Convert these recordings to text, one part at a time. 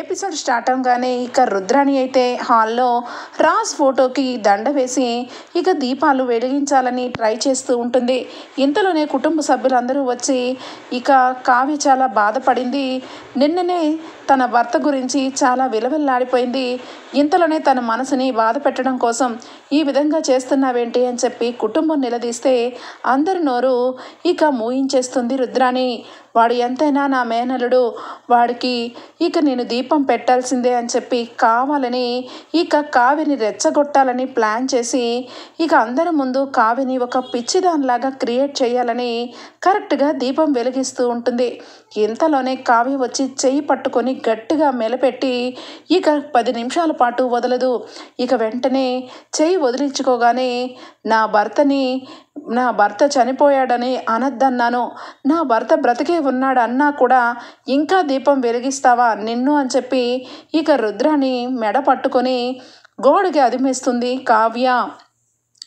Episode start అవగానే ఇక రుద్రాణి అయితే హాల్లో రాజ్ ఫోటోకి దండ వేసి ఇక దీపాలు వెలిగించాలని ట్రై చేస్తూ ఉంటుంది. ఇంతలోనే కుటుంబ సభ్యులందరూ వచ్చి ఇక కావ్య చాలా బాధపడింది. నిన్ననే తన భర్త గురించి చాలా విలవిల్లాడిపోయింది. ఇంతలోనే తన మనసుని బాధ పెట్టడం కోసం ఈ విధంగా చేస్తున్నావేంటి అని చెప్పి కుటుంబం నిలదీస్తే అందరి నోరు ఇక మూయించేస్తుంది రుద్రాణి. వాడు ఎంతైనా నా మేనలుడు, వాడికి ఇక నేను దీపం పెట్టాల్సిందే అని చెప్పి కావాలని ఇక కావ్యని రెచ్చగొట్టాలని ప్లాన్ చేసి ఇక అందరి ముందు కావ్యని ఒక పిచ్చిదానిలాగా క్రియేట్ చేయాలని కరెక్ట్గా దీపం వెలిగిస్తూ ఉంటుంది. ఇంతలోనే కావ్య వచ్చి చెయ్యి పట్టుకొని గట్టిగా మెలపెట్టి ఇక 10 నిమిషాల పాటు వదలదు. ఇక వెంటనే చెయ్యి వదిలించుకోగానే నా భర్త చనిపోయాడని అనద్దన్నాను, నా భర్త బ్రతికే ఉన్నాడు అన్నా కూడా ఇంకా దీపం వెలిగిస్తావా నిన్ను అని చెప్పి ఇక రుద్రాని మెడ పట్టుకొని గోడకి అదిమేస్తుంది కావ్య.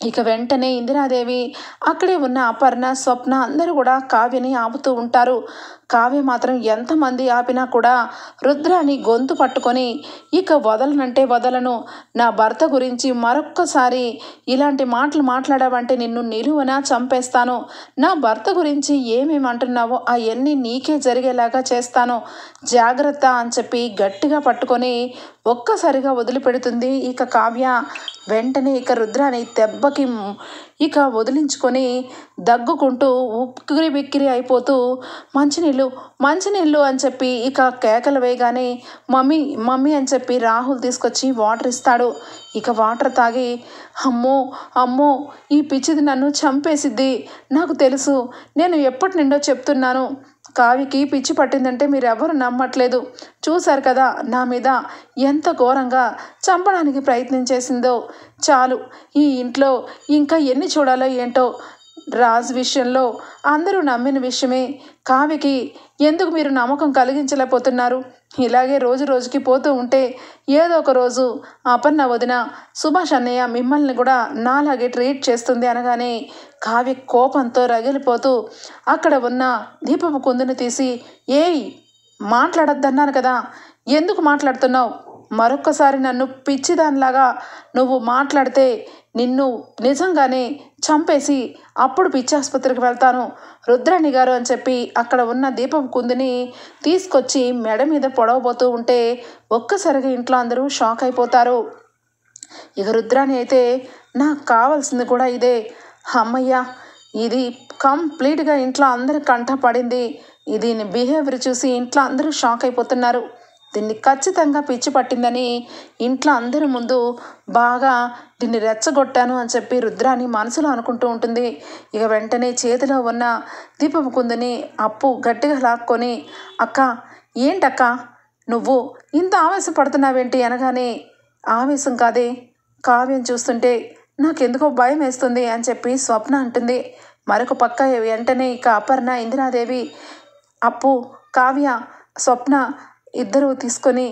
ఇక వెంటనే ఇందిరాదేవి, అక్కడే ఉన్న అపర్ణ, స్వప్న అందరూ కూడా కావ్యని ఆపుతూ ఉంటారు. కావ్య మాత్రం ఎంతమంది ఆపినా కూడా రుద్రాని గొంతు పట్టుకొని ఇక వదలనంటే వదలను, నా భర్త గురించి మరొక్కసారి ఇలాంటి మాటలు మాట్లాడావంటే నిన్ను నిలువన చంపేస్తాను, నా భర్త గురించి ఏమేమి అంటున్నావో అవన్నీ నీకే జరిగేలాగా చేస్తాను, జాగ్రత్త అని చెప్పి గట్టిగా పట్టుకొని ఒక్కసారిగా వదిలిపెడుతుంది ఇక కావ్య. వెంటనే ఇక రుద్రాని దెబ్బకి ఇక వదిలించుకొని దగ్గుకుంటూ ఉక్కిరి బిక్కిరి అయిపోతూ మంచినీళ్ళు అని చెప్పి ఇక కేకలు వేయగానే మమ్మీ మమ్మీ అని చెప్పి రాహుల్ తీసుకొచ్చి వాటర్ ఇస్తాడు. ఇక వాటర్ తాగి అమ్మో ఈ పిచ్చిది నన్ను చంపేసిద్ది, నాకు తెలుసు, నేను ఎప్పటి నుండో చెప్తున్నాను, కావ్యకి పిచ్చి పట్టిందంటే మీరు ఎవరు నమ్మట్లేదు, చూశారు కదా నా మీద ఎంత ఘోరంగా చంపడానికి ప్రయత్నం చేసిందో, చాలు ఈ ఇంట్లో ఇంకా ఎన్ని చూడాలో ఏంటో, రాజ్ విషయంలో అందరూ నమ్మిన విషయమే, కావ్యకి ఎందుకు మీరు నమ్మకం కలిగించలేకపోతున్నారు, ఇలాగే రోజు రోజుకి పోతూ ఉంటే ఏదో ఒక రోజు అపర్ణ వదిన, సుభాష్ అన్నయ్య మిమ్మల్ని కూడా నాలాగే ట్రీట్ చేస్తుంది అనగానే కావ్య కోపంతో రగిలిపోతూ అక్కడ ఉన్న దీపపు కుందుని తీసి, ఏయ్ మాట్లాడొద్దన్నాను కదా, ఎందుకు మాట్లాడుతున్నావు, మరొక్కసారి నన్ను పిచ్చిదానిలాగా నువ్వు మాట్లాడితే నిన్ను నిజంగానే చంపేసి అప్పుడు పిచ్చి ఆసుపత్రికి వెళ్తాను, రుద్రాణి గారు అని చెప్పి అక్కడ ఉన్న దీపం కుందిని తీసుకొచ్చి మెడ మీద పొడవబోతూ ఉంటే ఒక్కసారిగా ఇంట్లో అందరూ షాక్ అయిపోతారు. ఇక రుద్రాణి అయితే నాకు కావాల్సింది కూడా ఇదే, అమ్మయ్య ఇది కంప్లీట్గా ఇంట్లో అందరి కంట పడింది, దీని బిహేవియర్ చూసి ఇంట్లో అందరూ షాక్ అయిపోతున్నారు, దీన్ని ఖచ్చితంగా పిచ్చి పట్టిందని ఇంట్లో అందరి ముందు బాగా దీన్ని రెచ్చగొట్టాను అని చెప్పి రుద్రాని మనసులో అనుకుంటూ ఉంటుంది. ఇక వెంటనే చేతిలో ఉన్న దీపం కుందని అప్పు గట్టిగా లాక్కొని, అక్క ఏంటక్క నువ్వు ఇంత ఆవేశపడుతున్నావేంటి అనగానే, ఆవేశం కాదే, కావ్యం చూస్తుంటే నాకెందుకో భయం వేస్తుంది అని చెప్పి స్వప్న అంటుంది. మరొక పక్క వెంటనే ఇక అపర్ణ, ఇందిరాదేవి, అప్పు, కావ్య, స్వప్న ఇద్దరూ తీసుకొని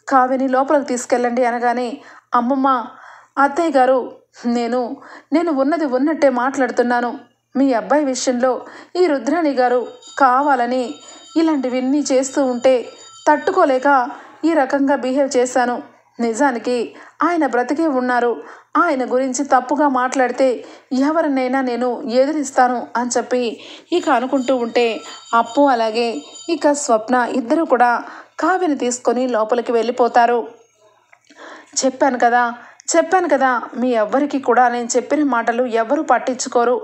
కావ్యని లోపలికి తీసుకెళ్ళండి అనగానే, అమ్మమ్మ, అత్తయ్య గారు, నేను ఉన్నది ఉన్నట్టే మాట్లాడుతున్నాను, మీ అబ్బాయి విషయంలో ఈ రుద్రాణి గారు కావాలని ఇలాంటివన్నీ చేస్తూ ఉంటే తట్టుకోలేక ఈ రకంగా బిహేవ్ చేశాను, నిజానికి ఆయన బ్రతికే ఉన్నారు, ఆయన గురించి తప్పుగా మాట్లాడితే ఎవరినైనా నేను ఎదిరిస్తాను అని చెప్పి ఇక అనుకుంటూ ఉంటే అప్పు అలాగే ఇక స్వప్న ఇద్దరు కూడా కావ్యని తీసుకొని లోపలికి వెళ్ళిపోతారు. చెప్పాను కదా మీ ఎవ్వరికి కూడా నేను చెప్పిన మాటలు ఎవరు పట్టించుకోరు,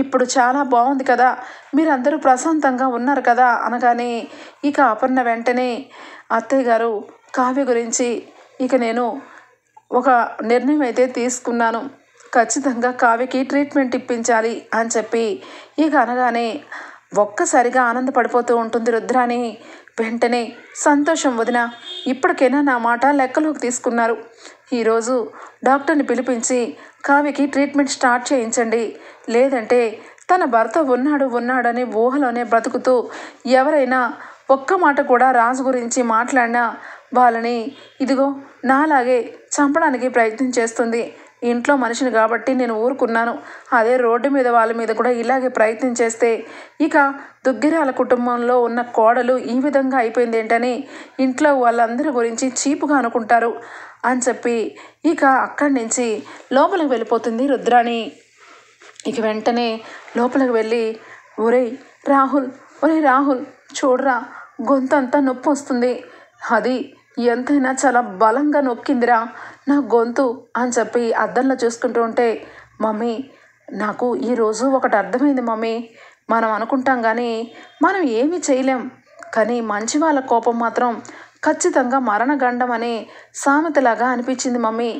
ఇప్పుడు చాలా బాగుంది కదా, మీరందరూ ప్రశాంతంగా ఉన్నారు కదా అనగానే ఇక అపర్ణ వెంటనే, అత్తయ్య గారు కావ్య గురించి ఇక నేను ఒక నిర్ణయం అయితే తీసుకున్నాను, ఖచ్చితంగా కావ్యకి ట్రీట్మెంట్ ఇప్పించాలి అని చెప్పి ఇక అనగానే ఒక్కసారిగా ఆనందపడిపోతూ ఉంటుంది రుద్రాని. వెంటనే సంతోషం వదిన, ఇప్పటికైనా నా మాట లెక్కలోకి తీసుకున్నారు, ఈరోజు డాక్టర్ని పిలిపించి కావ్యకి ట్రీట్మెంట్ స్టార్ట్ చేయించండి, లేదంటే తన భర్త ఉన్నాడని ఊహలోనే బ్రతుకుతూ ఎవరైనా ఒక్క మాట కూడా రాజు గురించి మాట్లాడినా వాళ్ళని ఇదిగో నాలాగే చంపడానికి ప్రయత్నం చేస్తుంది, ఇంట్లో మనిషిని కాబట్టి నేను ఊరుకున్నాను. అదే రోడ్డు మీద వాళ్ళ మీద కూడా ఇలాగే ప్రయత్నం చేస్తే ఇక దుగ్గిరాల కుటుంబంలో ఉన్న కోడలు ఈ విధంగా అయిపోయింది ఏంటని ఇంట్లో వాళ్ళందరి గురించి చీపుగా అనుకుంటారు అని చెప్పి ఇక అక్కడి నుంచి లోపలికి వెళ్ళిపోతుంది రుద్రాణి. ఇక వెంటనే లోపలికి వెళ్ళి ఒరే రాహుల్ చూడరా, గొంతంతా నొప్పి వస్తుంది, అది ఎంతైనా చాలా బలంగా నొక్కిందిరా నా గొంతు అని చెప్పి అద్దంలో చూసుకుంటూ ఉంటే, మమ్మీ నాకు ఈరోజు ఒకటి అర్థమైంది మమ్మీ, మనం అనుకుంటాం కానీ మనం ఏమీ చేయలేం, కానీ మంచి వాళ్ళ కోపం మాత్రం ఖచ్చితంగా మరణగండం అనే సామెతలాగా అనిపించింది మమ్మీ.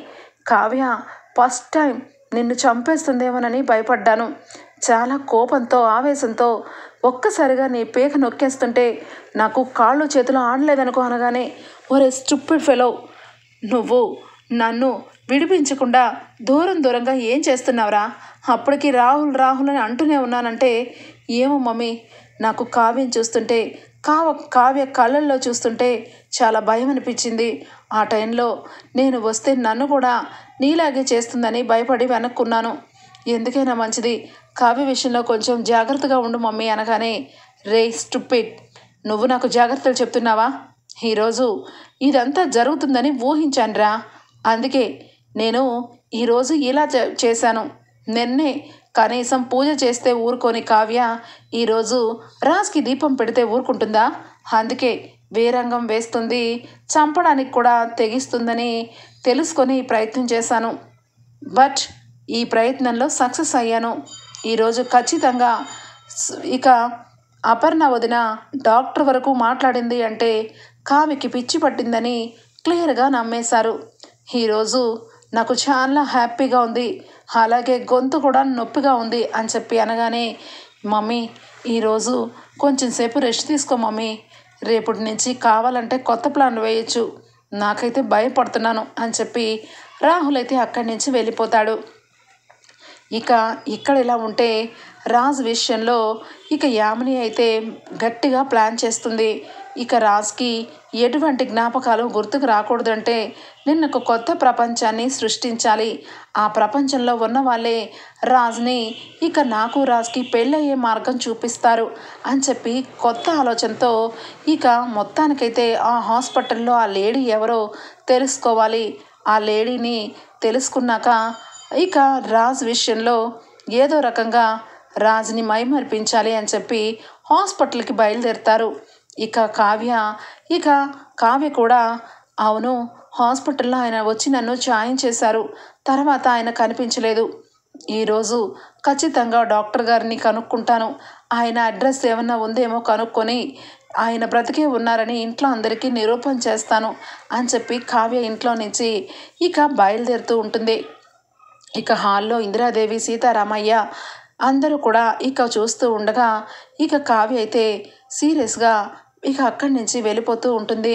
కావ్య ఫస్ట్ టైం నిన్ను చంపేస్తుందేమోనని భయపడ్డాను. చాలా కోపంతో ఆవేశంతో ఒక్కసారిగా నీ పేక నొక్కేస్తుంటే నాకు కాళ్ళు చేతులు ఆడలేదనుకో అనగానే, ఒరే స్టూపిడ్ ఫెలో, నువ్వు నన్ను విడిపించకుండా దూరంగా ఏం చేస్తున్నావురా? అప్పటికి రాహుల్ అని అంటూనే ఉన్నానంటే ఏమో మమ్మీ, నాకు కావ్యం చూస్తుంటే కావ్య కళ్ళల్లో చూస్తుంటే చాలా భయం అనిపించింది. ఆ టైంలో నేను వస్తే నన్ను కూడా నీలాగే చేస్తుందని భయపడి వెనక్కున్నాను. ఎందుకైనా మంచిది కావ్య విషయంలో కొంచెం జాగ్రత్తగా ఉండు మమ్మీ అనగానే, రే స్టూపిడ్, నువ్వు నాకు జాగ్రత్తలు చెప్తున్నావా? ఈరోజు ఇదంతా జరుగుతుందని ఊహించానురా, అందుకే నేను ఈరోజు ఇలా చేశాను. నిన్నే కనీసం పూజ చేస్తే ఊరుకొని కావ్య ఈరోజు రాజ్కి దీపం పెడితే ఊరుకుంటుందా? అందుకే వేరంగం వేస్తుంది, చంపడానికి కూడా తెగిస్తుందని తెలుసుకొని ప్రయత్నం చేశాను. బట్ ఈ ప్రయత్నంలో సక్సెస్ అయ్యాను. ఈరోజు ఖచ్చితంగా ఇక అపర్ణ వదిన డాక్టర్ వరకు మాట్లాడింది అంటే కావ్యకి పిచ్చి పట్టిందని క్లియర్గా నమ్మేశారు. ఈరోజు నాకు చాలా హ్యాపీగా ఉంది, అలాగే గొంతు కూడా నొప్పిగా ఉంది అని చెప్పి అనగానే, మమ్మీ ఈరోజు కొంచెం సేపు రెస్ట్ తీసుకో మమ్మీ, రేపటి నుంచి కావాలంటే కొత్త ప్లాన్ వేయచ్చు, నాకైతే భయపడుతున్నాను అని చెప్పి రాహుల్ అయితే అక్కడి నుంచి వెళ్ళిపోతాడు. ఇక ఇక్కడ ఇలా ఉంటే రాజ్ విషయంలో ఇక యామిని అయితే గట్టిగా ప్లాన్ చేస్తుంది. ఇక రాజ్కి ఎటువంటి జ్ఞాపకాలు గుర్తుకు రాకూడదంటే నిన్న ఒక కొత్త ప్రపంచాన్ని సృష్టించాలి. ఆ ప్రపంచంలో ఉన్న వాళ్ళే రాజ్ని ఇక నాకు రాజ్కి పెళ్ళయ్యే మార్గం చూపిస్తారు అని చెప్పి కొత్త ఆలోచనతో ఇక మొత్తానికైతే ఆ హాస్పిటల్లో ఆ లేడీ ఎవరో తెలుసుకోవాలి. ఆ లేడీని తెలుసుకున్నాక ఇక రాజ్ విషయంలో ఏదో రకంగా రాజ్ని మైమర్పించాలి అని చెప్పి హాస్పిటల్కి బయలుదేరుతారు. ఇక కావ్య కూడా, అవును హాస్పిటల్లో ఆయన వచ్చి నన్ను జాయిన్ చేశారు, తర్వాత ఆయన కనిపించలేదు, ఈరోజు ఖచ్చితంగా డాక్టర్ గారిని కనుక్కుంటాను, ఆయన అడ్రస్ ఏమన్నా ఉందేమో కనుక్కొని ఆయన బ్రతికే ఉన్నారని ఇంట్లో అందరికీ నిరూపణ చేస్తాను అని చెప్పి కావ్య ఇంట్లో నుంచి ఇక బయలుదేరుతూ ఉంటుంది. ఇక హాల్లో ఇందిరాదేవి, సీతారామయ్య అందరూ కూడా ఇక చూస్తూ ఉండగా ఇక కావ్య అయితే సీరియస్గా ఇక అక్కడి నుంచి వెళ్ళిపోతూ ఉంటుంది.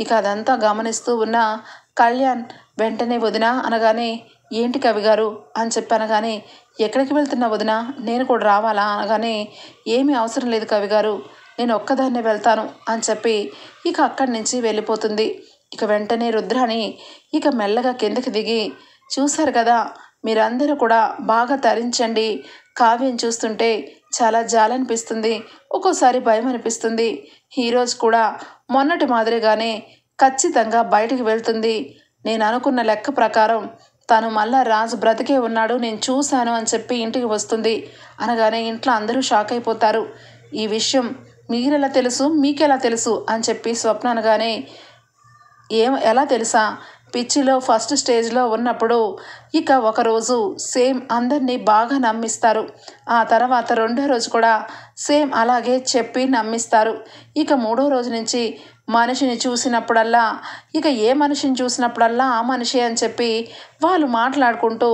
ఇక అదంతా గమనిస్తూ ఉన్న కళ్యాణ్ వెంటనే వదిన అనగానే, ఏంటి కవి గారు అని చెప్పి అనగానే, ఎక్కడికి వెళ్తున్నా వదిన, నేను కూడా రావాలా అనగానే, ఏమీ అవసరం లేదు కవి గారు, నేను ఒక్కదాన్నే వెళ్తాను అని చెప్పి ఇక అక్కడి నుంచి వెళ్ళిపోతుంది. ఇక వెంటనే రుద్రాణి ఇక మెల్లగా కిందకి దిగి, చూశారు కదా మీరందరూ కూడా బాగా తరించండి, కావ్యం చూస్తుంటే చాలా జాలనిపిస్తుంది, ఒక్కోసారి భయం అనిపిస్తుంది, ఈరోజు కూడా మొన్నటి మాదిరిగానే ఖచ్చితంగా బయటికి వెళ్తుంది, నేను అనుకున్న లెక్క ప్రకారం తను మళ్ళా రాజు బ్రతికే ఉన్నాడు, నేను చూశాను అని చెప్పి ఇంటికి వస్తుంది అనగానే ఇంట్లో అందరూ షాక్ అయిపోతారు. ఈ విషయం మీరెలా తెలుసు, మీకెలా తెలుసు అని చెప్పి స్వప్న అనగానే, ఎలా తెలుసా, పిచ్చిలో ఫస్ట్ స్టేజ్లో ఉన్నప్పుడు ఇక ఒకరోజు సేమ్ అందరినీ బాగా నమ్మిస్తారు, ఆ తర్వాత రెండో రోజు కూడా సేమ్ అలాగే చెప్పి నమ్మిస్తారు, ఇక మూడో రోజు నుంచి మనిషిని చూసినప్పుడల్లా ఇక ఏ మనిషిని చూసినప్పుడల్లా ఆ మనిషి అని చెప్పి వాళ్ళు మాట్లాడుకుంటూ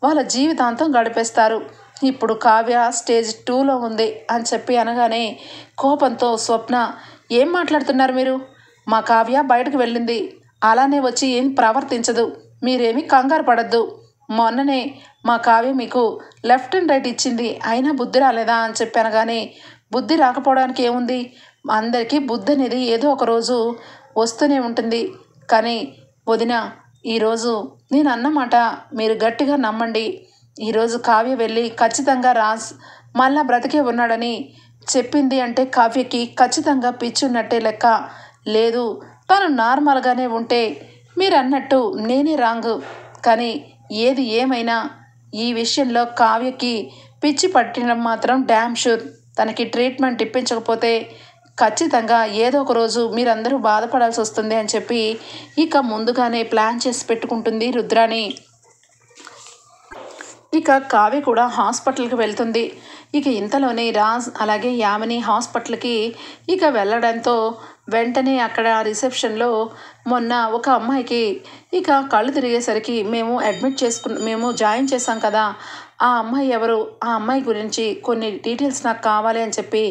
వాళ్ళ జీవితాంతం గడిపేస్తారు. ఇప్పుడు కావ్య స్టేజ్ 2లో ఉంది అని చెప్పి అనగానే కోపంతో స్వప్న, ఏం మాట్లాడుతున్నారు మీరు, మా కావ్య బయటకు వెళ్ళింది, అలానే వచ్చి ఏం ప్రవర్తించదు, మీరేమీ కంగారు పడద్దు, మొన్ననే మా కావ్య మీకు లెఫ్ట్ అండ్ రైట్ ఇచ్చింది, అయినా బుద్ధి రాలేదా అని చెప్పి అనగానే, బుద్ధి రాకపోవడానికి ఏముంది, అందరికీ బుద్ధి అనేది ఏదో ఒక రోజు వస్తూనే ఉంటుంది, కానీ వదిన ఈరోజు నేను అన్నమాట మీరు గట్టిగా నమ్మండి. ఈరోజు కావ్య వెళ్ళి ఖచ్చితంగా రాజ్ మళ్ళా బ్రతికే ఉన్నాడని చెప్పింది అంటే కావ్యకి ఖచ్చితంగా పిచ్చున్నట్టే లెక్క. లేదు, తను నార్మల్గానే ఉంటే మీరు అన్నట్టు నేనే రాంగ్. కానీ ఏది ఏమైనా ఈ విషయంలో కావ్యకి పిచ్చి పట్టడం మాత్రం డ్యామ్ షూర్. తనకి ట్రీట్మెంట్ ఇప్పించకపోతే ఖచ్చితంగా ఏదో ఒక రోజు మీరందరూ బాధపడాల్సి వస్తుంది అని చెప్పి ఇక ముందుగానే ప్లాన్ చేసి పెట్టుకుంటుంది రుద్రాణి. ఇక కావ్య కూడా హాస్పిటల్కి వెళ్తుంది. ఇక ఇంతలోనే రాజ్ అలాగే యామిని హాస్పిటల్కి ఇక వెళ్ళడంతో వెంటనే అక్కడ రిసెప్షన్లో మొన్న ఒక అమ్మాయికి ఇక కళ్ళు తిరిగేసరికి మేము జాయిన్ చేసాం కదా, ఆ అమ్మాయి ఎవరు, ఆ అమ్మాయి గురించి కొన్ని డీటెయిల్స్ నాకు కావాలి అని చెప్పి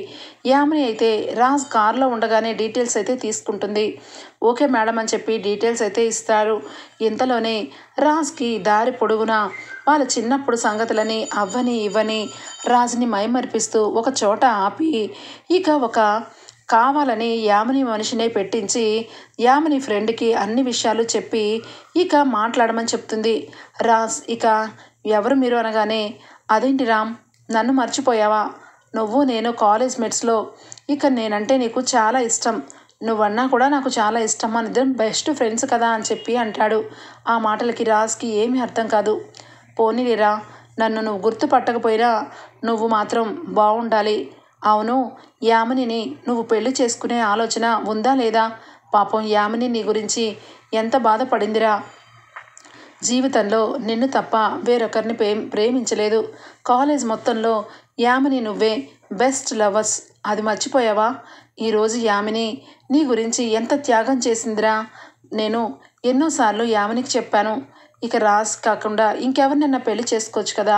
యామిని అయితే రాజ్ కార్లో ఉండగానే డీటెయిల్స్ అయితే తీసుకుంటుంది. ఓకే మేడం అని చెప్పి డీటెయిల్స్ అయితే ఇస్తారు. ఇంతలోనే రాజ్కి దారి పొడుగునా వాళ్ళ చిన్నప్పుడు సంగతులని అవ్వని ఇవ్వని రాజుని మైమరిపిస్తూ ఒక చోట ఆపి ఇక ఒక కావాలని యామిని మనిషినే పెట్టించి యామిని ఫ్రెండ్కి అన్ని విషయాలు చెప్పి ఇక మాట్లాడమని చెప్తుంది. రాజ్ ఇక ఎవరు మీరు అనగానే, అదేంటి రామ్, నన్ను మర్చిపోయావా, నువ్వు నేను కాలేజ్ మేట్స్లో, ఇక నేనంటే నీకు చాలా ఇష్టం, నువ్వన్నా కూడా నాకు చాలా ఇష్టం, మన ఇద్దరం బెస్ట్ ఫ్రెండ్స్ కదా అని చెప్పి అంటాడు. ఆ మాటలకి రాజ్కి ఏమీ అర్థం కాదు. పోనీలేరా, నన్ను నువ్వు గుర్తుపట్టకపోయినా నువ్వు మాత్రం బాగుండాలి. అవును, యామినిని నువ్వు పెళ్లి చేసుకునే ఆలోచన ఉందా లేదా? పాపం యామిని నీ గురించి ఎంత బాధపడిందిరా. జీవితంలో నిన్ను తప్ప వేరొకరిని ప్రేమించలేదు. కాలేజ్ మొత్తంలో యామిని నువ్వే బెస్ట్ లవర్స్, అది మర్చిపోయావా? ఈరోజు యామిని నీ గురించి ఎంత త్యాగం చేసిందిరా. నేను ఎన్నోసార్లు యామినికి చెప్పాను, ఇక రాజ్ కాకుండా ఇంకెవరినైనా పెళ్లి చేసుకోవచ్చు కదా.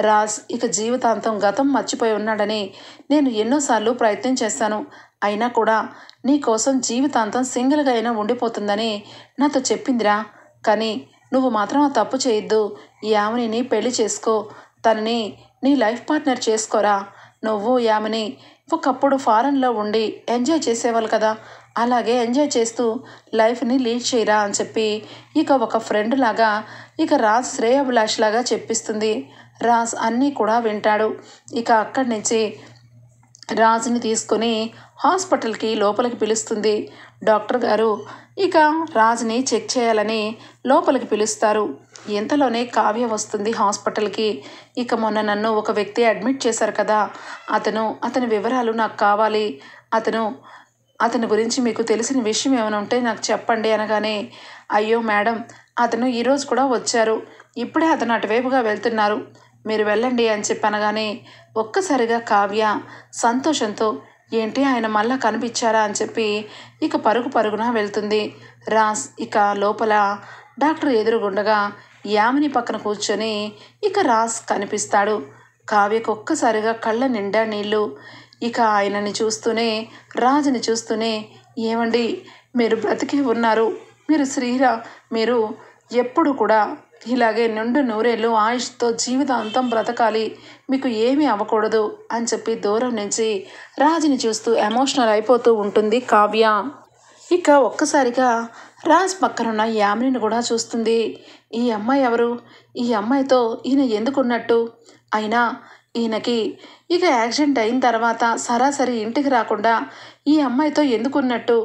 రాజ్ ఇక జీవితాంతం గతం మర్చిపోయి ఉన్నాడని నేను ఎన్నోసార్లు ప్రయత్నం చేశాను. అయినా కూడా నీ కోసం జీవితాంతం సింగిల్గా అయినా ఉండిపోతుందని నాతో చెప్పిందిరా. కానీ నువ్వు మాత్రం ఆ తప్పు చేయొద్దు. యామినిని పెళ్లి చేసుకో, తనని నీ లైఫ్ పార్ట్నర్ చేసుకోరా. నువ్వు యామిని ఒకప్పుడు ఫారెన్లో ఉండి ఎంజాయ్ చేసేవాళ్ళు కదా, అలాగే ఎంజాయ్ చేస్తూ లైఫ్ని లీడ్ చేయరా అని చెప్పి ఇక ఒక ఫ్రెండ్ లాగా ఇక రాజ్ శ్రేయాభిలాష్ లాగా చెప్పిస్తుంది. రాజ్ అన్నీ కూడా వింటాడు. ఇక అక్కడి నుంచి రాజుని తీసుకొని హాస్పిటల్కి లోపలికి పిలుస్తుంది. డాక్టర్ గారు ఇక రాజుని చెక్ చేయాలని లోపలికి పిలుస్తారు. ఇంతలోనే కావ్య వస్తుంది హాస్పిటల్కి. ఇక మొన్న నన్ను ఒక వ్యక్తి అడ్మిట్ చేశారు కదా, అతని వివరాలు నాకు కావాలి, అతని గురించి మీకు తెలిసిన విషయం ఏమైనా ఉంటే నాకు చెప్పండి అనగానే, అయ్యో మేడం, అతను ఈరోజు కూడా వచ్చారు, ఇప్పుడే అతను అటువైపుగా వెళ్తున్నారు, మీరు వెళ్ళండి అని చెప్పి అనగానే ఒక్కసారిగా కావ్య సంతోషంతో, ఏంటి ఆయన మళ్ళా కనిపించారా అని చెప్పి ఇక పరుగున వెళ్తుంది. రాజ్ ఇక లోపల డాక్టర్ ఎదురుగుండగా యామిని పక్కన కూర్చొని ఇక రాజ్ కనిపిస్తాడు. కావ్యకు ఒక్కసారిగా కళ్ళ నిండా నీళ్ళు. ఇక ఆయనని చూస్తూనే రాజుని చూస్తూనే, ఏమండి, మీరు బ్రతికి ఉన్నారు, మీరు ఎప్పుడు కూడా ఇలాగే నిండు నూరేళ్ళు ఆయుష్తో జీవితాంతం బ్రతకాలి, మీకు ఏమీ అవ్వకూడదు అని చెప్పి దూరం నుంచి రాజుని చూస్తూ ఎమోషనల్ అయిపోతూ ఉంటుంది కావ్య. ఇక ఒక్కసారిగా రాజ్ పక్కనున్న యామినిని కూడా చూస్తుంది. ఈ అమ్మాయి ఎవరు, ఈ అమ్మాయితో ఈయన ఎందుకున్నట్టు, అయినా ఈయనకి ఇక యాక్సిడెంట్ అయిన తర్వాత సరాసరి ఇంటికి రాకుండా ఈ అమ్మాయితో ఎందుకున్నట్టు,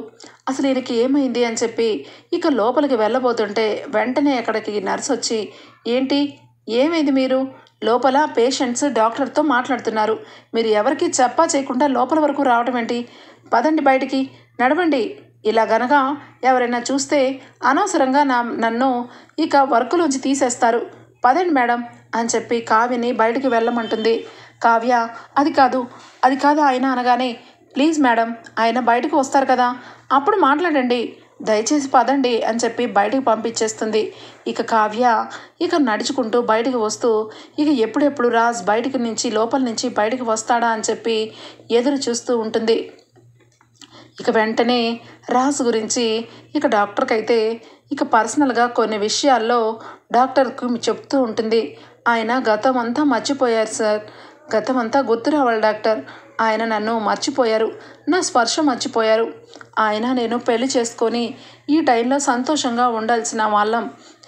అసలు ఈయనకి ఏమైంది అని చెప్పి ఇక లోపలికి వెళ్ళబోతుంటే వెంటనే అక్కడికి నర్స్ వచ్చి, ఏంటి, ఏమైంది, మీరు లోపల పేషెంట్స్ డాక్టర్తో మాట్లాడుతున్నారు, మీరు ఎవరికి చెప్పా చేయకుండా లోపల వరకు రావడం ఏంటి, పదండి బయటికి, నడవండి, ఇలా గనక ఎవరైనా చూస్తే అనవసరంగా నన్ను ఇక వర్కులోంచి తీసేస్తారు, పదండి మేడం అని చెప్పి కావ్యని బయటికి వెళ్ళమంటుంది. కావ్య అది కాదు ఆయన అనగానే, ప్లీజ్ మేడం, ఆయన బయటకు వస్తారు కదా, అప్పుడు మాట్లాడండి, దయచేసి పదండి అని చెప్పి బయటకు పంపించేస్తుంది. ఇక కావ్య ఇక నడుచుకుంటూ బయటకు వస్తూ ఇక ఎప్పుడెప్పుడు రాజ్ లోపల నుంచి బయటకు వస్తాడా అని చెప్పి ఎదురు చూస్తూ ఉంటుంది. ఇక వెంటనే రాజ్ గురించి ఇక డాక్టర్కి అయితే ఇక పర్సనల్గా కొన్ని విషయాల్లో డాక్టర్కి చెప్తూ ఉంటుంది. ఆయన గతం అంతా మర్చిపోయారు సార్, గతం అంతా గుర్తు రావాలి డాక్టర్, ఆయన నన్ను మర్చిపోయారు, నా స్పర్శ మర్చిపోయారు, ఆయన నేను పెళ్లి చేసుకొని ఈ టైంలో సంతోషంగా ఉండాల్సిన వాళ్ళం.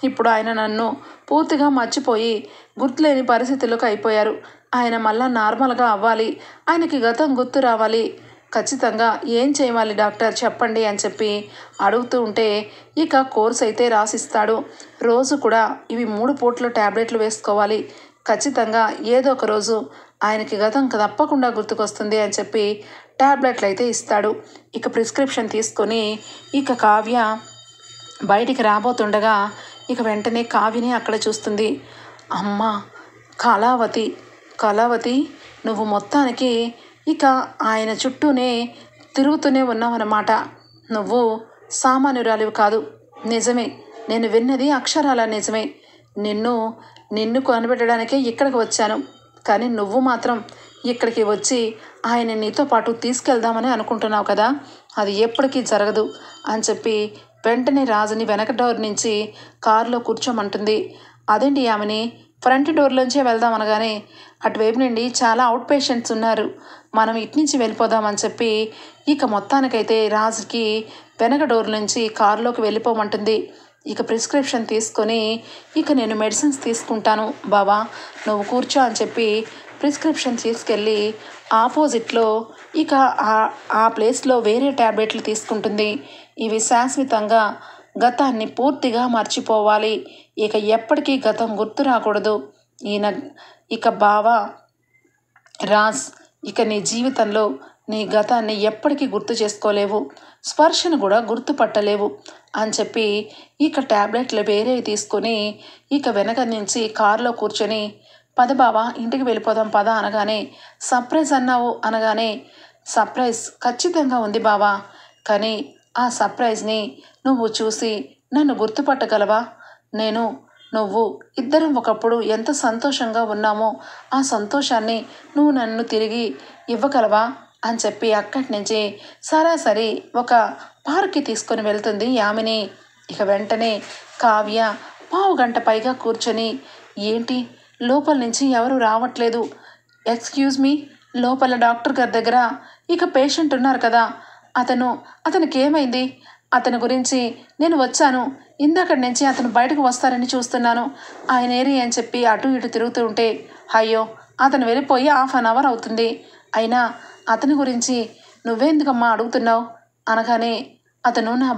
ఇప్పుడు ఆయన నన్ను పూర్తిగా మర్చిపోయి గుర్తులేని పరిస్థితులకు అయిపోయారు. ఆయన మళ్ళా నార్మల్గా అవ్వాలి, ఆయనకి గతం గుర్తు రావాలి. ఖచ్చితంగా ఏం చేయాలి డాక్టర్ చెప్పండి అని చెప్పి అడుగుతూ ఉంటే ఇక కోర్స్ అయితే రాసిస్తాడు. రోజు కూడా ఇవి 3 పూట్ల ట్యాబ్లెట్లు వేసుకోవాలి. ఖచ్చితంగా ఏదో ఒక రోజు ఆయనకి గతం తప్పకుండా గుర్తుకొస్తుంది అని చెప్పి ట్యాబ్లెట్లు అయితే ఇస్తాడు. ఇక ప్రిస్క్రిప్షన్ తీసుకొని ఇక కావ్య బయటికి రాబోతుండగా ఇక వెంటనే కావ్యని అక్కడ చూస్తుంది. అమ్మ కళావతి, కళావతి నువ్వు మొత్తానికి ఇక ఆయన చుట్టూనే తిరుగుతూనే ఉన్నావన్నమాట. నువ్వు సామాన్యురాలివి కాదు. నిజమే, నేను విన్నది అక్షరాల నిజమే. నిన్ను కనిపెట్టడానికే ఇక్కడికి వచ్చాను. కానీ నువ్వు మాత్రం ఇక్కడికి వచ్చి ఆయన నీతో పాటు తీసుకెళ్దామని అనుకుంటున్నావు కదా, అది ఎప్పటికీ జరగదు అని చెప్పి వెంటనే రాజుని వెనక డోర్ నుంచి కారులో కూర్చోమంటుంది. అదేంటి ఆమెని ఫ్రంట్ డోర్లోంచే వెళ్దాం అనగానే అటువైపు నుండి చాలా అవుట్ పేషెంట్స్ ఉన్నారు, మనం ఇటు నుంచి వెళ్ళిపోదామని చెప్పి ఇక మొత్తానికైతే రాజుకి వెనక డోర్ నుంచి కారులోకి వెళ్ళిపోమంటుంది. ఇక ప్రిస్క్రిప్షన్ తీసుకొని ఇక నేను మెడిసిన్స్ తీసుకుంటాను బావా, నువ్వు కూర్చో అని చెప్పి ప్రిస్క్రిప్షన్ తీసుకెళ్ళి ఆపోజిట్లో ఇక ఆ ప్లేస్లో వేరే ట్యాబ్లెట్లు తీసుకుంటుంది. ఇవి శాశ్వతంగా గతాన్ని పూర్తిగా మర్చిపోవాలి. ఇక ఎప్పటికీ గతం గుర్తు రాకూడదు. ఇక బావా రాజ్, ఇక నీ జీవితంలో నీ గతాన్ని ఎప్పటికీ గుర్తు చేసుకోలేవు, స్పర్శను కూడా గుర్తుపట్టలేవు అని చెప్పి ఇక ట్యాబ్లెట్లు వేరే తీసుకొని ఇక వెనక నుంచి కారులో కూర్చొని పద బావా ఇంటికి వెళ్ళిపోదాం పద అనగానే సర్ప్రైజ్ అన్నావు అనగానే సర్ప్రైజ్ ఖచ్చితంగా ఉంది బావా, కానీ ఆ సర్ప్రైజ్ని నువ్వు చూసి నన్ను గుర్తుపట్టగలవా? నువ్వు ఇద్దరం ఒకప్పుడు ఎంత సంతోషంగా ఉన్నామో ఆ సంతోషాన్ని నువ్వు నన్ను తిరిగి ఇవ్వగలవా అని చెప్పి అక్కడి నుంచి సరాసరి ఒక పార్క్కి తీసుకొని వెళ్తుంది యామిని. ఇక వెంటనే కావ్య 1/2 గంట పైగా కూర్చొని ఏంటి లోపల నుంచి ఎవరు రావట్లేదు, ఎక్స్క్యూజ్ మీ, లోపల డాక్టర్ గారి దగ్గర ఇక పేషెంట్ ఉన్నారు కదా, అతనికి ఏమైంది, అతని గురించి నేను వచ్చాను, ఇందాకటి నుంచి అతను బయటకు వస్తారని చూస్తున్నాను, ఆయన ఏరి అని చెప్పి అటు ఇటు తిరుగుతూ ఉంటే అయ్యో అతను వెళ్ళిపోయి 1/2 అవర్ అవుతుంది, అయినా అతని గురించి నువ్వెందుకమ్మా అడుగుతున్నావు అనగానే అతను నా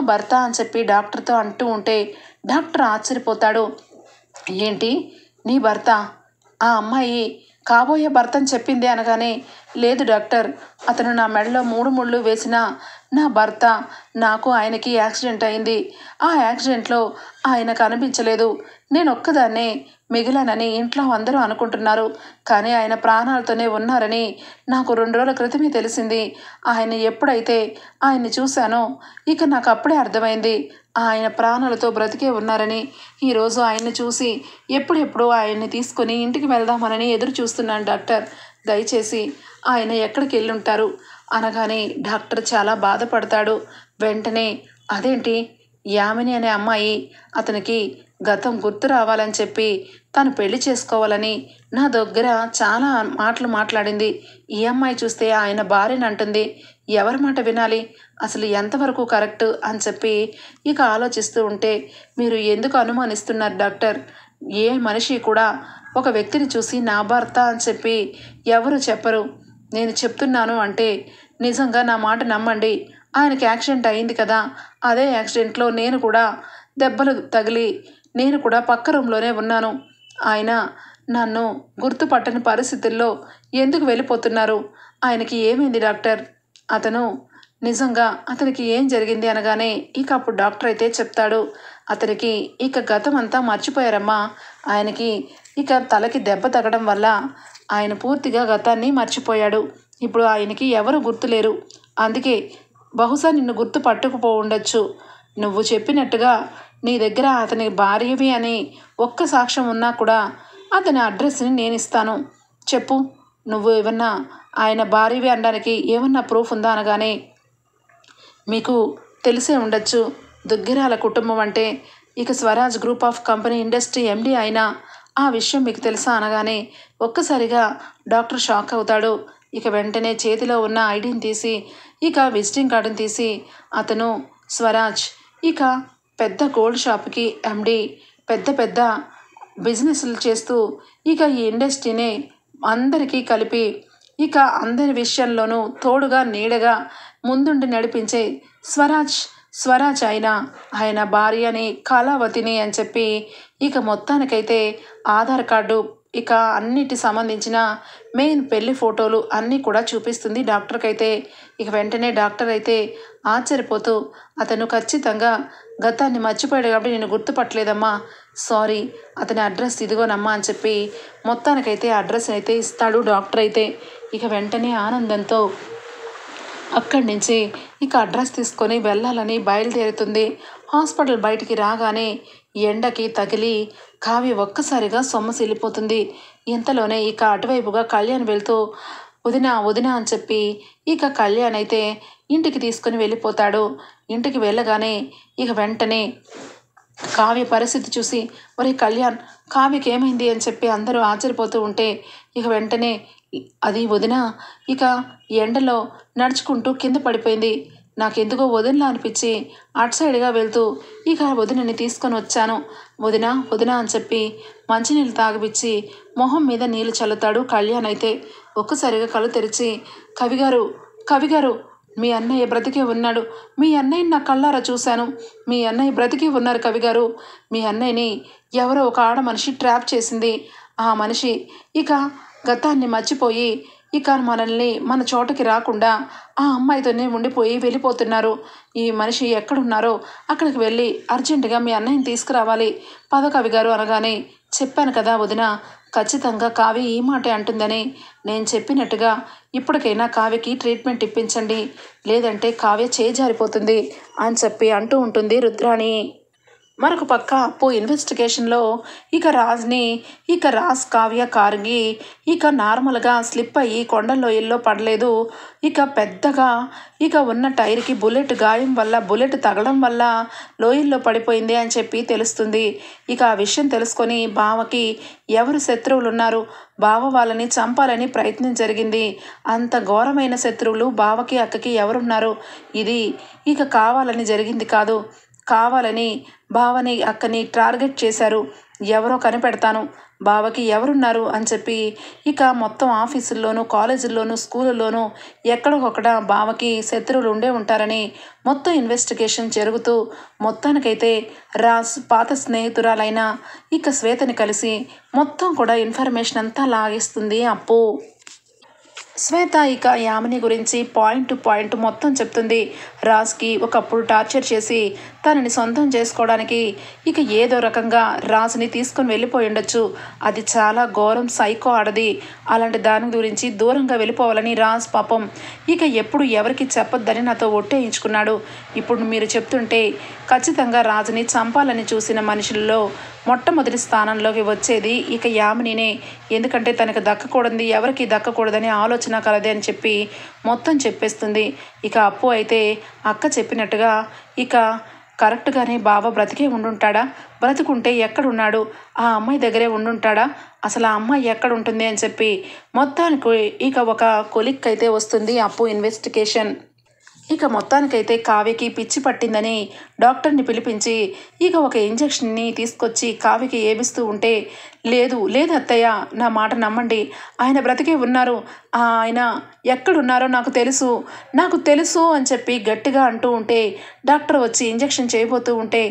భర్త అని చెప్పి డాక్టర్తో అంటూ ఉంటే డాక్టర్ ఆశ్చర్యపోతాడు. ఏంటి నీ భర్త? ఆ అమ్మాయి కాబోయే భర్త అని చెప్పింది అనగానే లేదు డాక్టర్, అతను నా మెడలో 3 ముళ్ళు వేసిన నా భర్త, నాకు ఆయనకి యాక్సిడెంట్ అయింది, ఆ యాక్సిడెంట్లో ఆయన కనిపించలేదు, నేను ఒక్కదాన్నే మిగిలానని ఇంట్లో అందరూ అనుకుంటున్నారు, కానీ ఆయన ప్రాణాలతోనే ఉన్నారని నాకు 2 రోజుల క్రితమే తెలిసింది. ఎప్పుడైతే ఆయన్ని చూశానో ఇక నాకు అప్పుడే అర్థమైంది ఆయన ప్రాణాలతో బ్రతికే ఉన్నారని. ఈరోజు ఆయన్ని చూసి ఎప్పుడెప్పుడు ఆయన్ని తీసుకొని ఇంటికి వెళ్దామని ఎదురు చూస్తున్నాను డాక్టర్, దయచేసి ఆయన ఎక్కడికి వెళ్ళుంటారు అనగానే డాక్టర్ చాలా బాధపడతాడు. వెంటనే అదేంటి యామిని అనే అమ్మాయి అతనికి గతం గుర్తు రావాలని చెప్పి తను పెళ్లి చేసుకోవాలని నా దగ్గర చాలా మాటలు మాట్లాడింది, ఈ అమ్మాయి చూస్తే ఆయన భార్యని అంటుంది, ఎవరి మాట వినాలి, అసలు ఎంతవరకు కరెక్ట్ అని చెప్పి ఇక ఆలోచిస్తూ ఉంటే మీరు ఎందుకు అనుమానిస్తున్నారు డాక్టర్, ఏ మనిషి కూడా ఒక వ్యక్తిని చూసి నా భర్త అని చెప్పి ఎవరు చెప్పరు, నేను చెప్తున్నాను అంటే నిజంగా నా మాట నమ్మండి, ఆయనకి యాక్సిడెంట్ అయింది కదా, అదే యాక్సిడెంట్లో నేను కూడా దెబ్బలు తగిలి నేను కూడా పక్క రూమ్లోనే ఉన్నాను, ఆయన నన్ను గుర్తుపట్టని పరిస్థితుల్లో ఎందుకు వెళ్ళిపోతున్నారు, ఆయనకి ఏమైంది డాక్టర్, అతనికి ఏం జరిగింది అనగానే ఇక అప్పుడు డాక్టర్ అయితే చెప్తాడు, అతనికి ఇక గతం అంతా మర్చిపోయారమ్మా, ఆయనకి ఇక తలకి దెబ్బ తగ్గడం వల్ల ఆయన పూర్తిగా గతాన్ని మర్చిపోయాడు, ఇప్పుడు ఆయనకి ఎవరు గుర్తులేరు, అందుకే బహుశా నిన్ను గుర్తు పట్టుకుపో ఉండొచ్చు, నువ్వు చెప్పినట్టుగా నీ దగ్గర అతని భార్యవి అని ఒక్క సాక్ష్యం ఉన్నా కూడా అతని అడ్రస్ని నేను ఇస్తాను, చెప్పు, నువ్వు ఏమన్నా ఆయన భార్యవి అనడానికి ఏమన్నా ప్రూఫ్ ఉందా అనగానే మీకు తెలిసే ఉండొచ్చు, దుగ్గిరాల కుటుంబం అంటే ఇక Swaraj group of company industry MD అయినా ఆ విషయం మీకు తెలుసా అనగానే ఒక్కసారిగా డాక్టర్ షాక్ అవుతాడు. ఇక వెంటనే చేతిలో ఉన్న ఐడిని తీసి ఇక విజిటింగ్ కార్డుని తీసి అతను స్వరాజ్ ఇక పెద్ద గోల్డ్ షాప్కి ఎండి, పెద్ద పెద్ద బిజినెస్లు చేస్తూ ఇక ఈ ఇండస్ట్రీనే అందరికీ కలిపి ఇక అందరి విషయంలోనూ తోడుగా నీడగా ముందుండి నడిపించే స్వరాజ్ ఆయన భార్యని కళావతిని అని చెప్పి ఇక మొత్తానికైతే ఆధార్ కార్డు ఇక అన్నిటి సంబంధించిన మెయిన్ పెళ్లి ఫోటోలు అన్నీ కూడా చూపిస్తుంది డాక్టర్కి అయితే. ఇక వెంటనే డాక్టర్ అయితే ఆశ్చర్యపోతూ అతను ఖచ్చితంగా గతాన్ని మర్చిపోయాడు కాబట్టి నేను గుర్తుపట్టలేదమ్మా, సారీ, అతని అడ్రస్ ఇదిగోనమ్మా అని చెప్పి మొత్తానికైతే అడ్రస్ అయితే ఇస్తాడు డాక్టర్ అయితే. ఇక వెంటనే ఆనందంతో అక్కడి నుంచి ఇక అడ్రస్ తీసుకొని వెళ్ళాలని బయలుదేరుతుంది. హాస్పిటల్ బయటికి రాగానే ఎండకి తగిలి కావ్య ఒక్కసారిగా సొమ్మసిల్లిపోతుంది. ఇంతలోనే ఇక అటువైపుగా కళ్యాణ్ వెళ్తూ వదినా వదినా అని చెప్పి ఇక కళ్యాణ్ అయితే ఇంటికి తీసుకుని వెళ్ళిపోతాడు. ఇంటికి వెళ్ళగానే ఇక వెంటనే కావ్య పరిస్థితి చూసి ఒరే కళ్యాణ్, కావ్యకి ఏమైంది అని చెప్పి అందరూ ఆశ్చర్యపోతూ ఉంటే ఇక వెంటనే అది వదిన ఇక ఎండలో నడుచుకుంటూ కింద పడిపోయింది, నాకెందుకో వదినలా అనిపించి అటు సైడ్గా వెళ్తూ ఇక వదినని తీసుకొని వచ్చాను, వదిన వదిన అని చెప్పి మంచినీళ్ళు తాగిపిచ్చి మొహం మీద నీళ్లు చల్లుతాడు కళ్యాణ్ అయితే. ఒక్కసారిగా కళ్ళు తెరిచి కవిగారు మీ అన్నయ్య బ్రతికే ఉన్నాడు, మీ అన్నయ్యని నా కళ్ళారా చూశాను, మీ అన్నయ్య బ్రతికే ఉన్నారు కవిగారు, మీ అన్నయ్యని ఎవరో ఒక ఆడ మనిషి ట్రాప్ చేసింది, ఆ మనిషి ఇక గతాన్ని మర్చిపోయి ఇక మనల్ని మన చోటకి రాకుండా ఆ అమ్మాయితోనే ఉండిపోయి వెళ్ళిపోతున్నారు, ఈ మనిషి ఎక్కడున్నారో అక్కడికి వెళ్ళి అర్జెంటుగా మీ అన్నయ్యని తీసుకురావాలి పద కవిగారు అనగానే చెప్పాను కదా వదిన, ఖచ్చితంగా కావ్య ఈ మాటే అంటుందని, నేను చెప్పినట్టుగా ఇప్పటికైనా కావ్యకి ట్రీట్మెంట్ ఇప్పించండి, లేదంటే కావ్య చేజారిపోతుంది అని చెప్పి అంటూ ఉంటుంది రుద్రాణి. మరొక పక్క అప్పు ఇన్వెస్టిగేషన్లో ఇక రాజ్ కావ్య కారుకి ఇక నార్మల్గా స్లిప్ అయ్యి కొండల్లో ఇల్లో పడలేదు, ఇక పెద్దగా ఇక ఉన్న టైర్కి బుల్లెట్ గాయం వల్ల బుల్లెట్ తగలడం వల్ల లోయల్లో పడిపోయింది అని చెప్పి తెలుస్తుంది. ఇక ఆ విషయం తెలుసుకొని బావకి ఎవరు శత్రువులు ఉన్నారు, బావ వాళ్ళని చంపాలని ప్రయత్నం జరిగింది, అంత ఘోరమైన శత్రువులు బావకి అక్కకి ఎవరున్నారు, ఇది ఇక కావాలని జరిగింది కాదు, కావాలని బావని అక్కని టార్గెట్ చేశారు, ఎవరో కనిపెడతాను, బావకి ఎవరున్నారు అని చెప్పి ఇక మొత్తం ఆఫీసుల్లోనూ కాలేజీల్లోనూ స్కూళ్ళలోనూ ఎక్కడొకక్కడ బావకి శత్రువులు ఉండే ఉంటారని మొత్తం ఇన్వెస్టిగేషన్ జరుగుతూ మొత్తానికైతే రాజ్ పాత స్నేహితురాలైన ఇక శ్వేతని కలిసి మొత్తం కూడా ఇన్ఫర్మేషన్ అంతా లాగేస్తుంది అప్పు. శ్వేత ఇక యామిని గురించి పాయింట్ టు పాయింట్ మొత్తం చెప్తుంది. రాజ్కి ఒకప్పుడు టార్చర్ చేసి తనని సొంతం చేసుకోవడానికి ఇక ఏదో రకంగా రాజుని తీసుకొని వెళ్ళిపోయి ఉండొచ్చు, అది చాలా ఘోరం సైకో ఆడది, అలాంటి దాని గురించి దూరంగా వెళ్ళిపోవాలని రాజ్ పాపం ఇక ఎప్పుడు ఎవరికి చెప్పొద్దని నాతో ఒట్టేయించుకున్నాడు. ఇప్పుడు మీరు చెప్తుంటే ఖచ్చితంగా రాజుని చంపాలని చూసిన మనుషుల్లో మొట్టమొదటి స్థానంలోకి వచ్చేది ఇక యామినినే, ఎందుకంటే తనకు దక్కకూడదు ఎవరికి దక్కకూడదని ఆలోచన కలదే అని చెప్పి మొత్తం చెప్పేస్తుంది. ఇక అప్పు అయితే అక్క చెప్పినట్టుగా ఇక కరెక్ట్గానే బావ బ్రతికే ఉండుంటాడా, బ్రతుకుంటే ఎక్కడున్నాడు, ఆ అమ్మాయి దగ్గరే ఉండుంటాడా, అసలు ఆ అమ్మాయి ఎక్కడ ఉంటుంది అని చెప్పి మొత్తానికి ఇక ఒక కొలిక్ అయితే వస్తుంది అప్పు ఇన్వెస్టిగేషన్. ఇక మొత్తానికైతే కావ్యకి పిచ్చి పట్టిందని డాక్టర్ని పిలిపించి ఇక ఒక ఇంజెక్షన్ని తీసుకొచ్చి కావ్యకి ఏమిస్తూ ఉంటే లేదు అత్తయ్య, నా మాట నమ్మండి, ఆయన బ్రతికే ఉన్నారు, ఆయన ఎక్కడున్నారో నాకు తెలుసు అని చెప్పి గట్టిగా అంటూ ఉంటే డాక్టర్ వచ్చి ఇంజెక్షన్ చేయబోతూ ఉంటే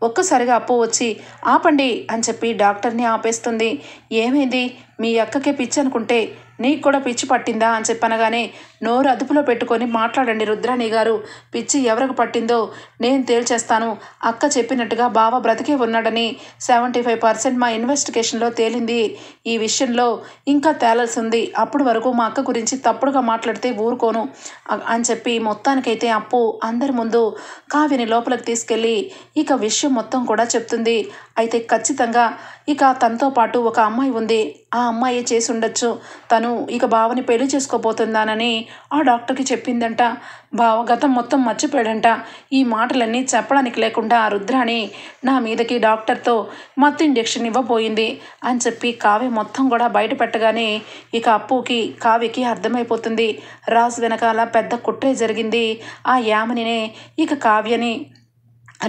ఒక్కసారిగా అప్పు వచ్చి ఆపండి అని చెప్పి డాక్టర్ని ఆపేస్తుంది. ఏమైంది, మీ అక్కకే పిచ్చి అనుకుంటే నీకు కూడా పిచ్చి పట్టిందా అని చెప్పనగానే నోరు అదుపులో పెట్టుకొని మాట్లాడండి రుద్రాణి గారు, పిచ్చి ఎవరికి పట్టిందో నేను తేల్చేస్తాను, అక్క చెప్పినట్టుగా బావ బ్రతికే ఉన్నాడని 75% మా ఇన్వెస్టిగేషన్లో తేలింది, ఈ విషయంలో ఇంకా తేలాల్సి ఉంది, అప్పటి వరకు మా అక్క గురించి తప్పుడుగా మాట్లాడితే ఊరుకోను అని చెప్పి మొత్తానికైతే అప్పు అందరి ముందు కావ్యని లోపలికి తీసుకెళ్ళి ఇక విషయం మొత్తం కూడా చెప్తుంది. అయితే ఖచ్చితంగా ఇక తనతో పాటు ఒక అమ్మాయి ఉంది, ఆ అమ్మాయి చేసి ఉండొచ్చు, తను తను ఇక బావని పెళ్లి చేసుకోబోతుందానని ఆ డాక్టర్కి చెప్పిందంట. బావ గతం మొత్తం మర్చిపోయాడంట. ఈ మాటలన్నీ చెప్పడానికి లేకుండా రుద్రాణి నా మీదకి డాక్టర్తో మత్తు ఇంజెక్షన్ ఇవ్వబోయింది అని చెప్పి కావ్య మొత్తం కూడా బయట పెట్టగానే ఇక అప్పుకి కావ్యకి అర్థమైపోతుంది. రాజు వెనకాల పెద్ద కుట్రే జరిగింది. ఆ యామినినే ఇక కావ్యని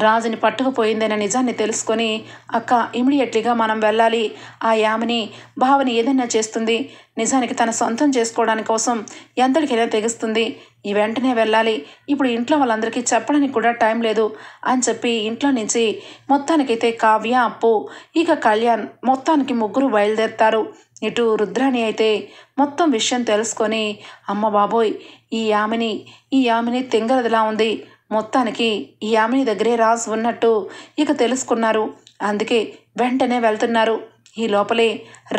రాజుని పట్టుకుపోయిందనే నిజాన్ని తెలుసుకొని అక్క ఇమీడియట్లీగా మనం వెళ్ళాలి. ఆ యామిని భావని ఏదైనా చేస్తుంది. నిజానికి తన సొంతం చేసుకోవడానికి కోసం ఎంతటికైనా తెగిస్తుంది. ఈ వెంటనే వెళ్ళాలి. ఇప్పుడు ఇంట్లో వాళ్ళందరికీ చెప్పడానికి కూడా టైం లేదు అని చెప్పి ఇంట్లో నుంచి మొత్తానికైతే కావ్య అప్పు ఇక కళ్యాణ్ మొత్తానికి ముగ్గురు బయలుదేరుతారు. ఇటు రుద్రాణి అయితే మొత్తం విషయం తెలుసుకొని అమ్మ బాబోయ్ ఈ యామిని తెంగరదిలా ఉంది. మొత్తానికి ఈ యామిని దగ్గరే రాజు ఉన్నట్టు ఇక తెలుసుకున్నారు. అందుకే వెంటనే వెళ్తున్నారు. ఈ లోపలే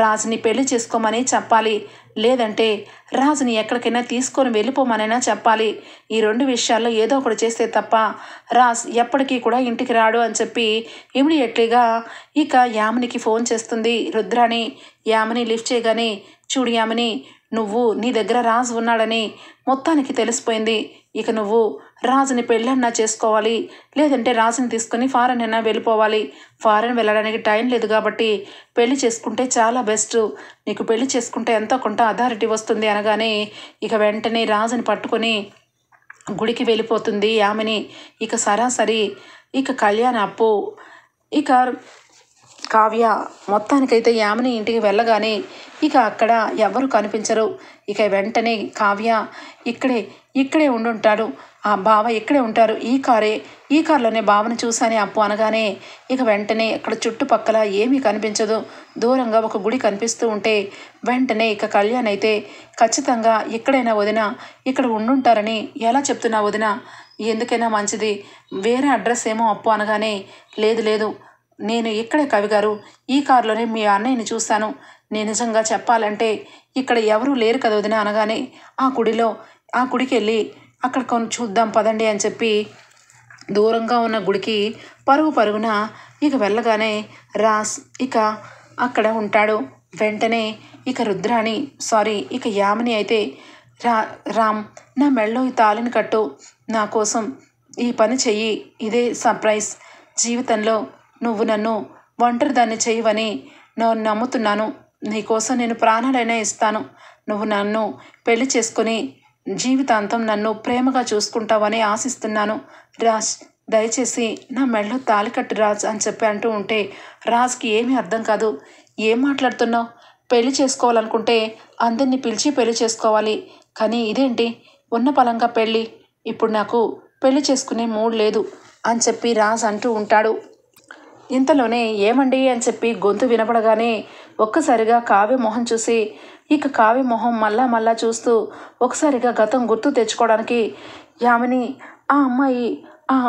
రాజుని పెళ్లి చేసుకోమని చెప్పాలి. లేదంటే రాజుని ఎక్కడికైనా తీసుకొని వెళ్ళిపోమనైనా చెప్పాలి. ఈ రెండు విషయాల్లో ఏదో ఒకటి చేస్తే తప్ప రాజ్ ఎప్పటికీ కూడా ఇంటికి రాడు అని చెప్పి ఇమీడియట్లీగా ఇక యామినికి ఫోన్ చేస్తుంది రుద్రాణి. యామిని లిఫ్ట్ చేయగానే చూడు యామిని నీ దగ్గర రాజు ఉన్నాడని మొత్తానికి తెలిసిపోయింది. ఇక నువ్వు రాజుని పెళ్ళన్నా చేసుకోవాలి. లేదంటే రాజుని తీసుకుని ఫారెన్ అయినా వెళ్ళిపోవాలి. ఫారెన్ వెళ్ళడానికి టైం లేదు కాబట్టి పెళ్లి చేసుకుంటే చాలా బెస్ట్. నీకు పెళ్లి చేసుకుంటే ఎంతో కొంత అథారిటీ వస్తుంది అనగానే ఇక వెంటనే రాజుని పట్టుకొని గుడికి వెళ్ళిపోతుంది యామిని. ఇక సరాసరి ఇక కళ్యాణ్ అప్పు ఇక కావ్య మొత్తానికైతే యామిని ఇంటికి వెళ్ళగానే ఇక అక్కడ ఎవరు కనిపించరు. ఇక వెంటనే కావ్య ఇక్కడే ఉండుంటాడు. ఆ బావ ఇక్కడే ఉంటారు. ఈ కారులోనే బావను చూసానే అప్పు అనగానే ఇక వెంటనే అక్కడ చుట్టుపక్కల ఏమీ కనిపించదు. దూరంగా ఒక గుడి కనిపిస్తూ ఉంటే వెంటనే ఇక కళ్యాణ్ అయితే ఖచ్చితంగా ఎక్కడైనా వదిన ఇక్కడ ఉండుంటారని ఎలా చెప్తున్నా వదిన? ఎందుకైనా మంచిది. వేరే అడ్రస్ ఏమో అప్పు అనగానే లేదు నేను ఇక్కడే కవిగారు ఈ కారులోనే మీ అన్నయ్యని చూశాను. నేను నిజంగా చెప్పాలంటే ఇక్కడ ఎవరూ లేరు కదా వదిన అనగానే ఆ గుడికి వెళ్ళి అక్కడ కొన్ని చూద్దాం పదండి అని చెప్పి దూరంగా ఉన్న గుడికి పరుగున ఇక వెళ్ళగానే రాజ్ ఇక అక్కడ ఉంటాడు. వెంటనే ఇక రుద్రాణి ఇక యామిని అయితే రామ్ నా మెళ్ళో ఈ తాళిని కట్టు. నా కోసం ఈ పని చెయ్యి. ఇదే సర్ప్రైజ్. జీవితంలో నువ్వు నన్ను ఒంటరిదాన్ని చేయవని నేను నమ్ముతున్నాను. నీకోసం నేను ప్రాణాలైనా ఇస్తాను. నువ్వు నన్ను పెళ్లి చేసుకొని జీవితాంతం నన్ను ప్రేమగా చూసుకుంటావని ఆశిస్తున్నాను. రాజ్ దయచేసి నా మెళ్ళో తాళి కట్టు రాజ్ అని చెప్పి అంటూ ఉంటే రాజ్కి ఏమీ అర్థం కాదు. ఏం మాట్లాడుతున్నావు? పెళ్లి చేసుకోవాలనుకుంటే అందరినీ పిలిచి పెళ్లి చేసుకోవాలి. కానీ ఇదేంటి ఉన్న పలంగా పెళ్ళి? ఇప్పుడు నాకు పెళ్లి చేసుకునే మూడ్ లేదు అని చెప్పి రాజ్ అంటూ ఉంటాడు. ఇంతలోనే ఏమండి అని చెప్పి గొంతు వినపడగానే ఒక్కసారిగా కావ్య మొహం చూసి ఇక కావ్య మొహం మళ్ళా చూస్తూ ఒకసారిగా గతం గుర్తు తెచ్చుకోవడానికి యామిని ఆ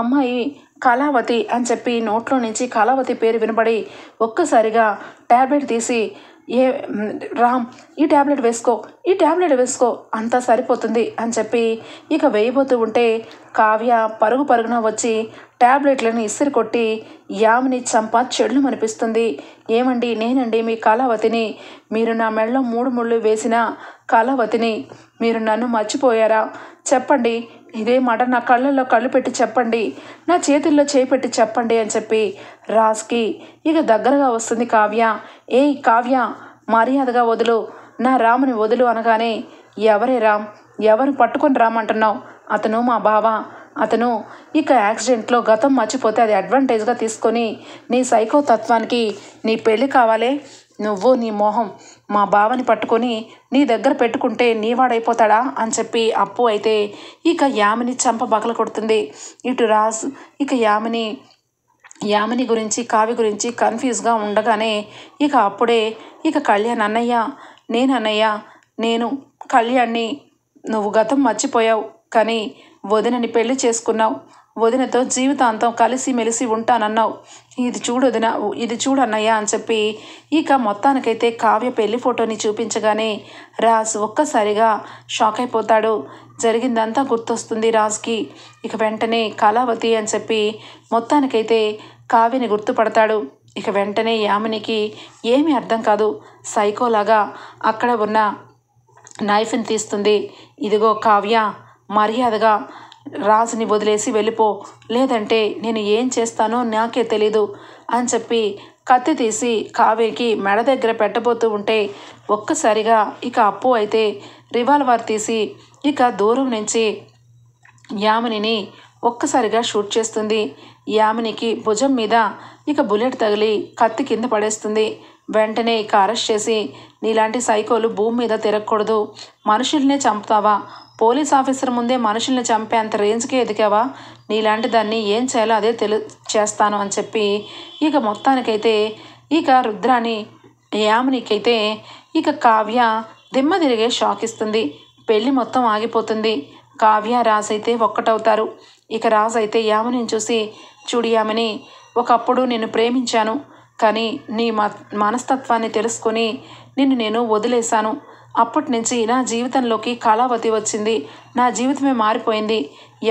అమ్మాయి కళావతి అని చెప్పి నోట్లో నుంచి కళావతి పేరు వినపడి ఒక్కసారిగా ట్యాబ్లెట్ తీసి రామ్ ఈ ట్యాబ్లెట్ వేసుకో అంతా సరిపోతుంది అని చెప్పి ఇక వేయబోతూ ఉంటే కావ్య పరుగున వచ్చి ట్యాబ్లెట్లను ఇసిరి కొట్టి యామిని చంప చెడ్లు అనిపిస్తుంది. ఏమండి నేనండి మీ కళావతిని. మీరు నా మెడలో 3 ముళ్ళు వేసిన కళావతిని. మీరు నన్ను మర్చిపోయారా? చెప్పండి. ఇదే మాట నా కళ్ళల్లో కళ్ళు పెట్టి చెప్పండి. నా చేతుల్లో చేయి పెట్టి చెప్పండి అని చెప్పి రాజ్కి ఇక దగ్గరగా వస్తుంది కావ్య. ఏయ్ కావ్య మర్యాదగా వదులు, నా రాముని వదులు అనగానే ఎవరే రామ్? ఎవరు పట్టుకొని రామంటున్నావు? అతను మా బావ. అతను ఇక యాక్సిడెంట్లో గతం మర్చిపోతే అది అడ్వాంటేజ్గా తీసుకొని నీ సైకో తత్వానికి నీ పెళ్ళి కావాలే. నువ్వు నీ మోహం మా బావని పట్టుకొని నీ దగ్గర పెట్టుకుంటే నీవాడైపోతాడా అని చెప్పి అప్పు అయితే ఇక యామిని చంప బగల కొడుతుంది. ఇటు రాజ్ ఇక యామిని గురించి కావ్య గురించి కన్ఫ్యూజ్గా ఉండగానే ఇక అప్పుడే ఇక కళ్యాణ్ నేను కళ్యాణ్ని. నువ్వు గతం మర్చిపోయావు కానీ వదినని పెళ్లి చేసుకున్నావు. వదినతో జీవితాంతం కలిసి మెలిసి ఉంటానన్నావు. ఇది చూడన్నయ్య అని చెప్పి ఇక మొత్తానికైతే కావ్య పెళ్లి ఫోటోని చూపించగానే రాజ్ ఒక్కసారిగా షాక్ అయిపోతాడు. జరిగిందంతా గుర్తొస్తుంది రాజ్కి. ఇక వెంటనే కళావతి అని చెప్పి మొత్తానికైతే కావ్యని గుర్తుపడతాడు. ఇక వెంటనే యామినికి ఏమీ అర్థం కాదు. సైకోలాగా అక్కడ ఉన్న నైఫ్ని తీస్తుంది. ఇదిగో కావ్య, మర్యాదగా రాజుని వదిలేసి వెళ్ళిపో, లేదంటే నేను ఏం చేస్తానో నాకే తెలీదు అని చెప్పి కత్తి తీసి కావ్యకి మెడ దగ్గర పెట్టబోతూ ఉంటే ఒక్కసారిగా ఇక అప్పు అయితే రివాల్వర్ తీసి ఇక దూరం నుంచి యామినిని ఒక్కసారిగా షూట్ చేస్తుంది. యామినికి భుజం మీద ఇక బుల్లెట్ తగిలి కత్తి కింద పడేస్తుంది. వెంటనే ఇక అరెస్ట్ చేసి, నీలాంటి సైకోలు భూమి మీద తిరగకూడదు, మనుషుల్నే చంపుతావా, పోలీస్ ఆఫీసర్ ముందే మనుషుల్ని చంపే అంత రేంజ్కే ఎదిగావా, నీలాంటి దాన్ని ఏం చేయాలో అదే చేస్తాను అని చెప్పి ఇక మొత్తానికైతే ఇక రుద్రాని యామినికైతే ఇక కావ్య దిమ్మ తిరిగే షాక్ ఇస్తుంది. పెళ్ళి మొత్తం ఆగిపోతుంది. కావ్య రాజ్ అయితే ఒక్కటవుతారు. ఇక రాజ్ అయితే యామినిని చూసి, చూడు యామిని, ఒకప్పుడు నిన్ను ప్రేమించాను, కానీ నీ మనస్తత్వాన్ని తెలుసుకొని నిన్ను నేను వదిలేశాను. అప్పటి నుంచి నా జీవితంలోకి కళావతి వచ్చింది. నా జీవితమే మారిపోయింది.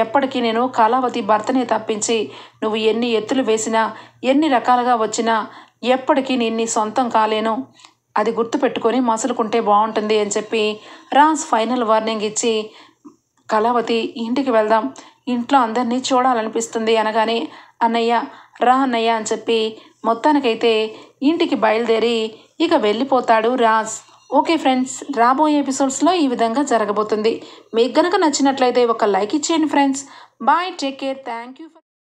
ఎప్పటికీ నేను కళావతి భర్తనే తప్పించి నువ్వు ఎన్ని ఎత్తులు వేసినా, ఎన్ని రకాలుగా వచ్చినా ఎప్పటికీ నేను నీ సొంతం కాలేను. అది గుర్తుపెట్టుకొని మసులుకుంటే బాగుంటుంది అని చెప్పి రాజ్ ఫైనల్ వార్నింగ్ ఇచ్చి, కళావతి ఇంటికి వెళ్దాం, ఇంట్లో అందరినీ చూడాలనిపిస్తుంది అనగానే, అన్నయ్య రా అన్నయ్య అని చెప్పి మొత్తానికైతే ఇంటికి బయలుదేరి ఇక వెళ్ళిపోతాడు రాజ్. ఓకే ఫ్రెండ్స్, రాబోయే ఎపిసోడ్స్లో ఈ విధంగా జరగబోతుంది. మీకు గనక నచ్చినట్లయితే ఒక లైక్ ఇచ్చేయండి friends. Bye, take care, thank you.